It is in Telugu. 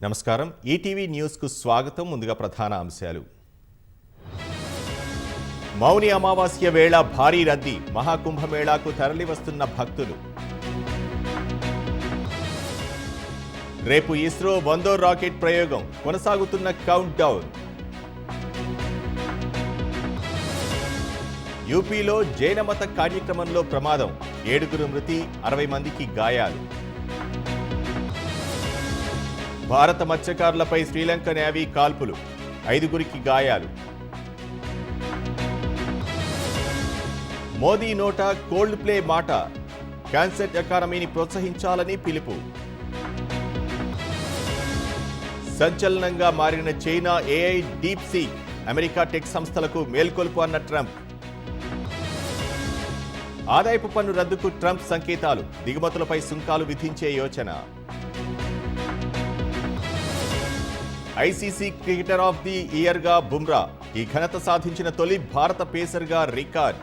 నమస్కారం ఈటీవీ న్యూస్ కు స్వాగతం ముందుగా ప్రధాన అంశాలు మౌని అమావాస్య వేళ భారీ రద్దీ మహాకుంభమేళాకు తరలివస్తున్న భక్తులు రేపు ఇస్రో 100వ రాకెట్ ప్రయోగం కొనసాగుతున్న కౌంట్ డౌన్ యూపీలో జైనమత కార్యక్రమంలో ప్రమాదం 7 మృతి 60 మందికి గాయాలు భారత మత్స్యకారులపై శ్రీలంక నేవీ కాల్పులు 5 గాయాలు మోదీ నోటా కోల్డ్ ప్లే మాట క్యాన్సర్ ఎకానమీని ప్రోత్సహించాలని పిలుపు సంచలనంగా మారిన China AI deep seek America tech సంస్థలకు మేల్కొల్పు అన్న ట్రంప్ ఆదాయపు పన్ను రద్దుకు ట్రంప్ సంకేతాలు దిగుమతులపై సుంకాలు విధించే యోచన ICC cricketer of the year గా బుమ్రా ఈ ఘనత సాధించిన తొలి భారత పేసర్ గా రికార్డ్